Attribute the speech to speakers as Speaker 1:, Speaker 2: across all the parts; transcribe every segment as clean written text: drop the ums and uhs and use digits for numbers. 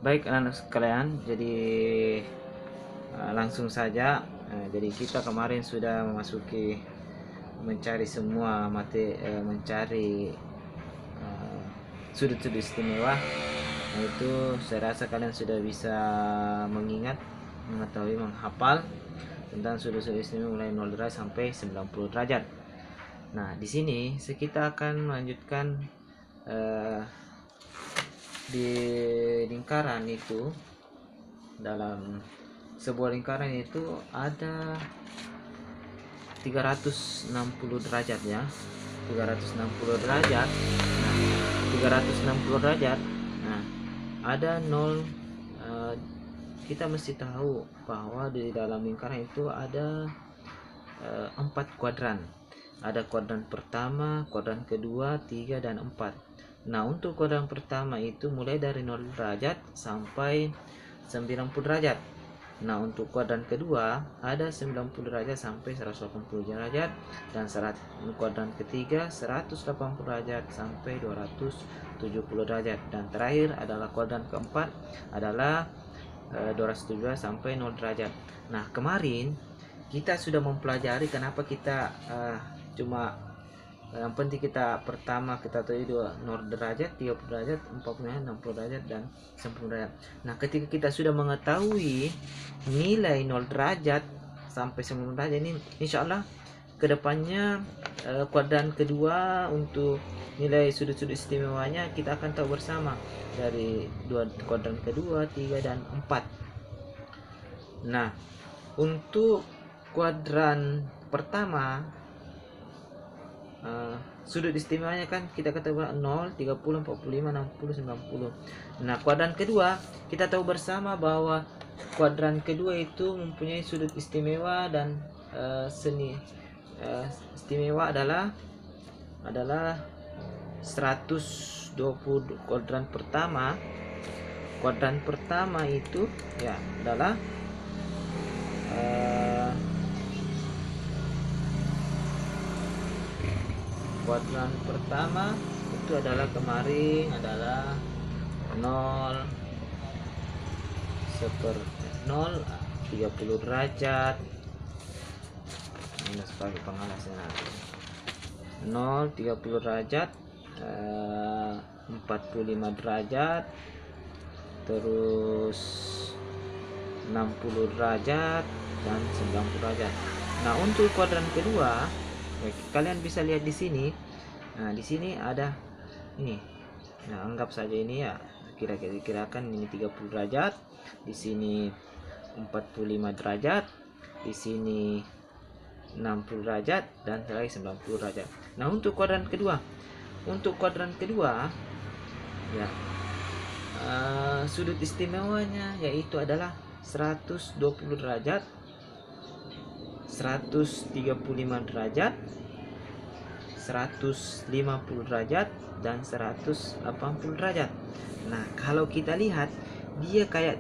Speaker 1: Baik anak-anak sekalian, jadi langsung saja. Jadi kita kemarin sudah memasuki mencari semua mencari sudut-sudut istimewa. Nah, itu saya rasa kalian sudah bisa mengetahui, menghafal tentang sudut-sudut istimewa mulai 0 derajat sampai 90 derajat. Nah, di sini kita akan melanjutkan di lingkaran itu. Dalam sebuah lingkaran itu ada 360 derajat ya. 360 derajat. Nah, 360 derajat. Nah, ada 0. Kita mesti tahu bahwa di dalam lingkaran itu ada 4 kuadran. Ada kuadran pertama, kuadran kedua, 3 dan 4. Nah, untuk kuadran pertama itu mulai dari 0 derajat sampai 90 derajat. Nah, untuk kuadran kedua ada 90 derajat sampai 180 derajat, dan kuadran ketiga 180 derajat sampai 270 derajat, dan terakhir adalah kuadran keempat adalah 270 sampai 0 derajat. Nah, kemarin kita sudah mempelajari kenapa kita cuma yang penting kita pertama kita tahu 0 derajat, 30 derajat, 40, 60 derajat, dan 90 derajat. Nah, ketika kita sudah mengetahui nilai 0 derajat sampai 90 derajat ini, insya Allah kedepannya kuadran kedua untuk nilai sudut-sudut istimewanya kita akan tahu bersama dari kuadran kedua, 3 dan 4. Nah, untuk kuadran pertama sudut istimewanya kan kita ketahui 0, 30, 45, 60, 90. Nah, kuadran kedua kita tahu bersama bahwa kuadran kedua itu mempunyai sudut istimewa dan istimewa adalah 120. Kuadran pertama itu ya adalah kuadran pertama itu adalah kemarin adalah 0 30 derajat minus sebagai pengalasnya 0 30 derajat 45 derajat, terus 60 derajat, dan 90 derajat. Nah, untuk kuadran kedua kalian bisa lihat di sini. Nah, di sini ada ini. Nah, anggap saja ini ya, kira-kirakan ini 30 derajat, di sini 45 derajat, di sini 60 derajat, dan terakhir 90 derajat. Nah, untuk kuadran kedua ya sudut istimewanya yaitu adalah 120 derajat, 135 derajat, 150 derajat, dan 180 derajat. Nah, kalau kita lihat dia kayak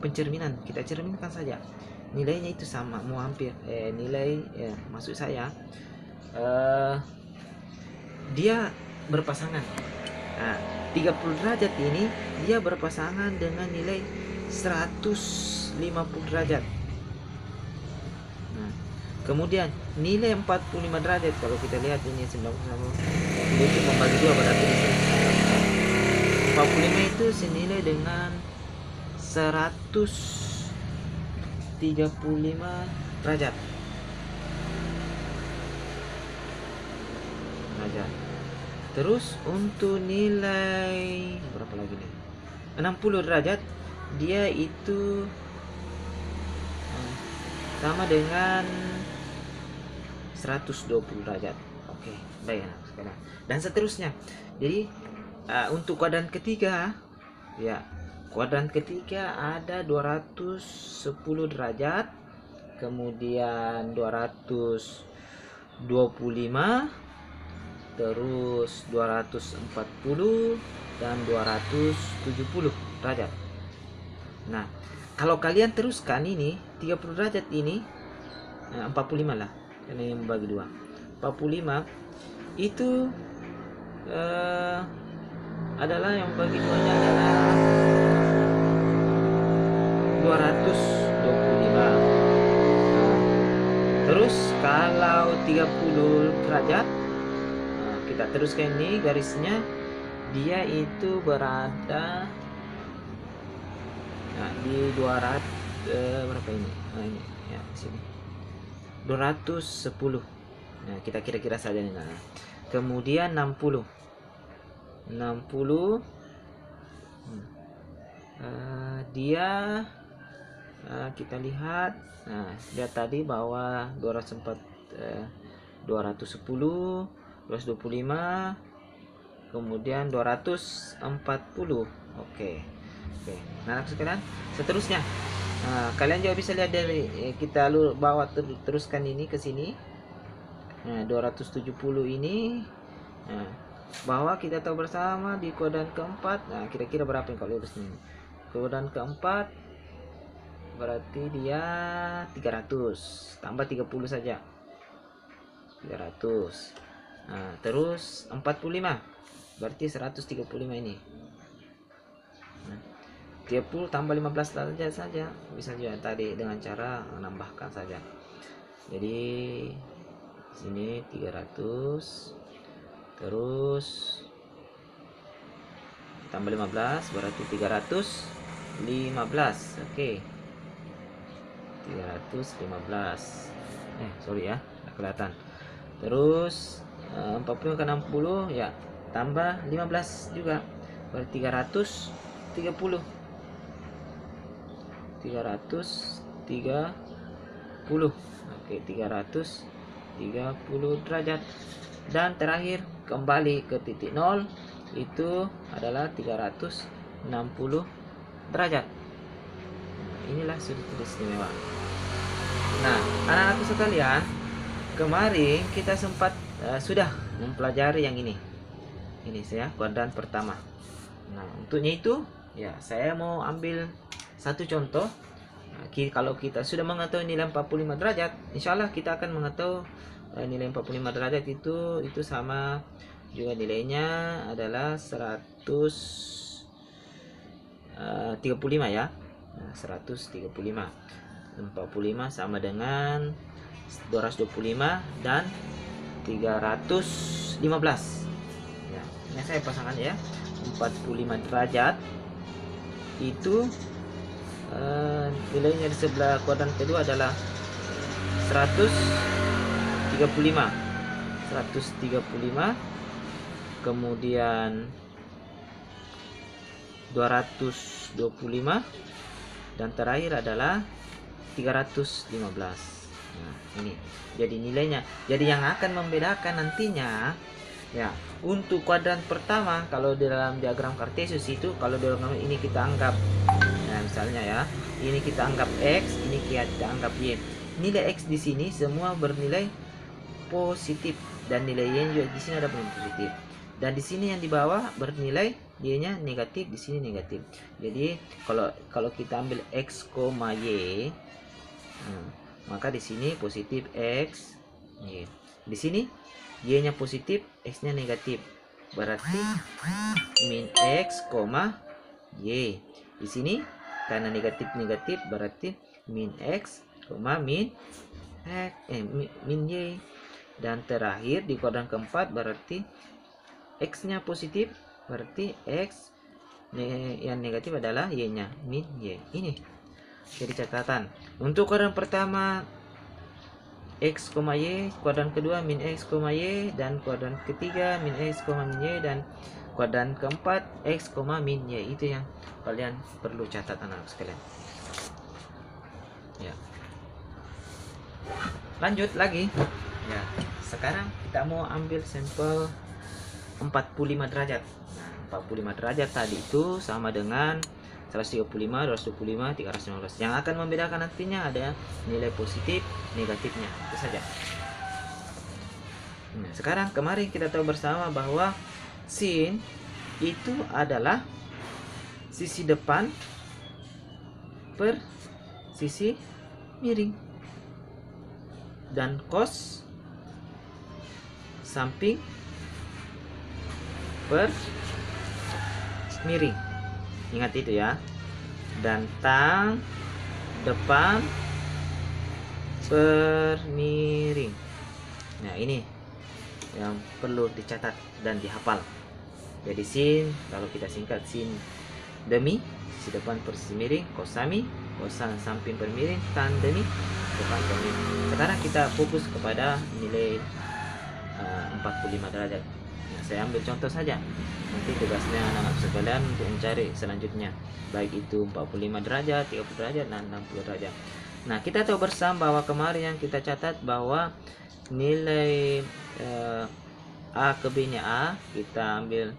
Speaker 1: pencerminan, kita cerminkan saja nilainya itu sama, mau hampir nilai maksud saya dia berpasangan. Nah, 30 derajat ini dia berpasangan dengan nilai 150 derajat. Nah, kemudian nilai 45 derajat, kalau kita lihat ini 90 itu membagi 2, berarti 45 itu senilai dengan 135 derajat. Terus untuk nilai berapa lagi nih? 60 derajat dia itu sama dengan 120 derajat. Oke, baik anak sekarang. Dan seterusnya. Jadi untuk kuadran ketiga ya, kuadran ketiga ada 210 derajat, kemudian 225, terus 240, dan 270 derajat. Nah, kalau kalian teruskan ini 30 derajat ini 45 lah, karena yang membagi 2. 45 itu adalah yang bagi 2-nya adalah 225. Terus kalau 30 derajat, kita teruskan ini garisnya, dia itu berada di 200 berapa ini? Ini ya sini 210. Nah, kita kira-kira saja nih. Nah, kemudian 60 dia kita lihat. Nah, lihat tadi bahwa 210, 225, kemudian 240. Oke. Nah, sekalian, seterusnya kalian juga bisa lihat dari kita bawa teruskan ini ke sini. Nah, 270 ini, bahwa kita tahu bersama di kuadran keempat. Nah, kira-kira berapa yang kalau lurus ini? Kuadran keempat berarti dia 300 tambah 30 saja, 300. Nah, terus 45 berarti 135 ini. 30 tambah 15 saja bisa juga tadi dengan cara menambahkan saja. Jadi sini 300 terus tambah 15 berarti 315. Oke. 315. Sorry ya, nggak kelihatan. Terus 40 ke 60 ya, tambah 15 juga berarti 330. 330. Oke, 330 derajat. Dan terakhir kembali ke titik 0 itu adalah 360 derajat. Inilah sudut istimewa. Nah, anak-anakku sekalian, kemarin kita sempat sudah mempelajari yang ini saya kuadran pertama. Nah, untuknya itu ya saya mau ambil satu contoh. Kalau kita sudah mengetahui nilai 45 derajat, insya Allah kita akan mengetahui nilai 45 derajat itu sama juga nilainya adalah 135 ya. Nah, 135. 45 sama dengan 225 dan 315 ya. Ini saya pasangkan ya. 45 derajat itu nilainya di sebelah kuadran kedua adalah 135, kemudian 225 dan terakhir adalah 315. Nah, ini jadi nilainya. Jadi yang akan membedakan nantinya ya, untuk kuadran pertama kalau di dalam diagram Kartesius itu, kalau diagram ini kita anggap, nah misalnya ya, ini kita anggap X, ini kita anggap Y. Nilai X di sini semua bernilai positif dan nilai Y juga di sini ada bernilai positif. Dan di sini yang di bawah bernilai Y-nya negatif, di sini negatif. Jadi kalau kita ambil X, Y, maka di sini positif X, Y. Di sini Y-nya positif, X-nya negatif. Berarti min X, Y. Di sini karena negatif berarti min X, min Y. Dan terakhir di kuadran keempat berarti X-nya positif, berarti X yang negatif adalah Y-nya, min Y. Ini jadi catatan. Untuk kuadran pertama X, Y, kuadran kedua min X, Y, dan kuadran ketiga min X, min Y, dan kuadran keempat X, min Y. Itu yang kalian perlu catat anak sekalian ya. Lanjut lagi ya. Sekarang kita mau ambil sampel 45 derajat. Nah, 45 derajat tadi itu sama dengan 135, 225, 315. Yang akan membedakan nantinya ada nilai positif, negatifnya. Itu saja. Nah, sekarang kemarin kita tahu bersama bahwa sin itu adalah sisi depan per sisi miring. Dan cos samping per miring. Ingat itu ya. Dan tan depan per miring. Nah, ini yang perlu dicatat dan dihafal. Jadi sin, kalau kita singkat sin demi, sisi depan per sisi miring, kosami, kosan samping per miring, tan demi, depan per miring. Sekarang kita fokus kepada nilai 45 derajat. Nah, saya ambil contoh saja. Nanti tugasnya anak-anak sekalian untuk mencari selanjutnya, baik itu 45 derajat, 30 derajat, dan 60 derajat. Nah, kita tahu bersama bahwa kemarin yang kita catat bahwa nilai A ke B nya A, kita ambil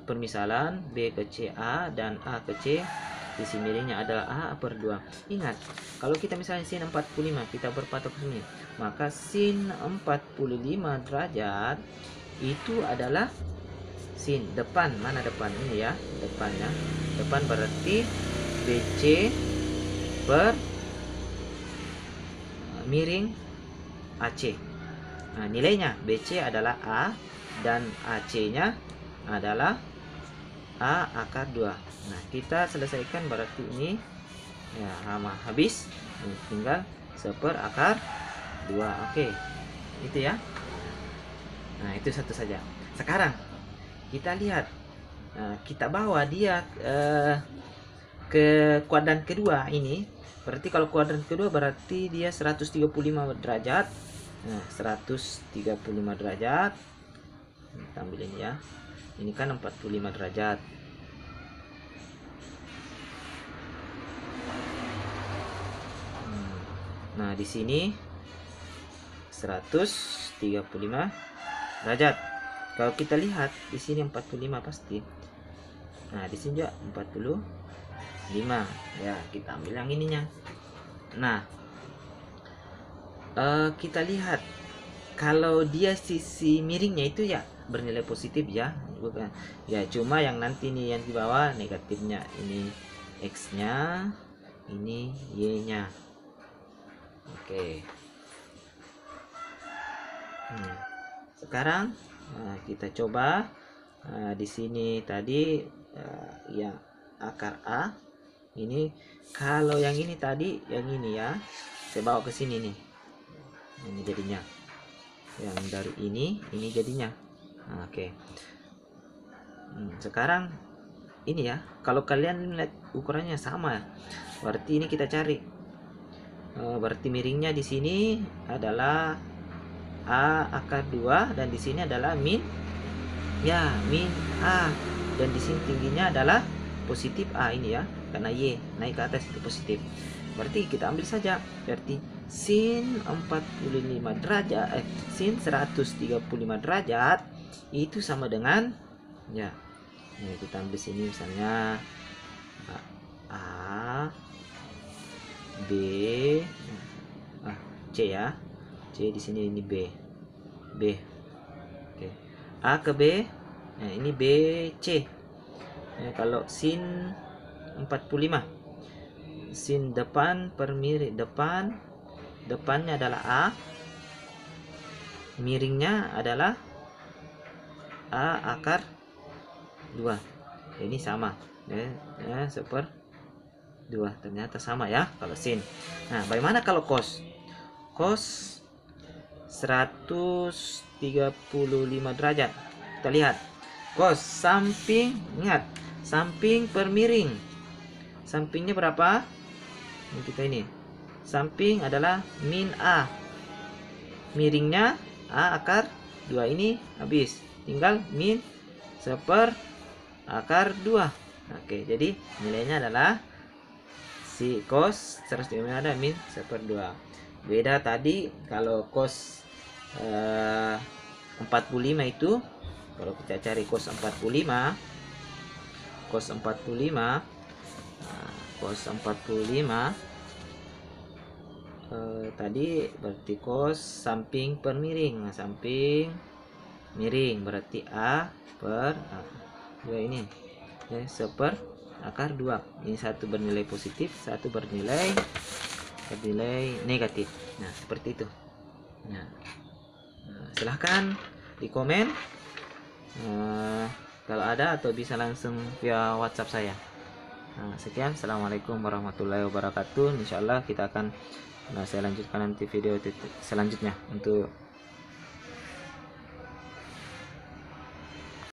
Speaker 1: permisalan B ke C A dan A ke C, sisi miringnya adalah A per 2. Ingat, kalau kita misalnya sin 45, kita berpatok ke sini, maka sin 45 derajat itu adalah sin depan. Mana depan? Ini ya, depannya. Depan berarti BC per miring AC. Nah, nilainya BC adalah A dan AC-nya adalah A akar 2. Nah, kita selesaikan berarti ini ya habis, tinggal 1/4 akar 2. Oke, itu ya. Nah, itu satu saja. Sekarang kita lihat, kita bawa dia ke kuadran kedua ini. Berarti kalau kuadran kedua berarti dia 135 derajat. Nah, 135 derajat. Kita ambil ini ya. Ini kan 45 derajat. Nah, di sini 135 derajat. Kalau kita lihat di sini 45 pasti. Nah, di sini juga 45. Ya, kita ambil yang ininya. Nah, kita lihat kalau dia sisi miringnya itu ya bernilai positif ya, bukan ya, cuma yang nanti nih yang di bawah negatifnya, ini X nya, ini Y nya. Oke. Sekarang kita coba di sini tadi yang akar A ini, kalau yang ini tadi, yang ini ya saya bawa ke sini nih, ini jadinya yang dari ini jadinya. Oke. Sekarang ini ya, kalau kalian lihat ukurannya sama, berarti ini kita cari. Berarti miringnya di sini adalah A akar 2 dan di sini adalah min A, dan di sini tingginya adalah positif A ini ya, karena Y naik ke atas itu positif. Berarti kita ambil saja, berarti sin 45 derajat sin 135 derajat itu sama dengan ya, kita ambil sini misalnya A B C ya, C di sini, ini B. Oke. A ke B, nah ini B C. Kalau sin 45, sin depan per miring, depannya adalah A, miringnya adalah A akar 2. Ini sama ya, 1/2. Ternyata sama ya kalau sin. Nah, bagaimana kalau cos? Cos 135 derajat. Kita lihat cos samping, ingat samping per miring, sampingnya berapa? Ini kita ini samping adalah min A, miringnya A akar 2. Ini habis, tinggal min 1/2 akar 2. Oke, jadi nilainya adalah si cos 135 ada min 1/2. Beda tadi kalau cos 45 itu, kalau kita cari cos 45 tadi berarti cos samping per miring. Nah, samping miring berarti A per 2 ini ya, 1/2 akar 2. Ini satu bernilai positif, satu bernilai negatif. Nah, seperti itu. Nah, silahkan di komen kalau ada, atau bisa langsung via WhatsApp saya. Nah, sekian, assalamualaikum warahmatullahi wabarakatuh. Insyaallah kita akan saya lanjutkan nanti video selanjutnya untuk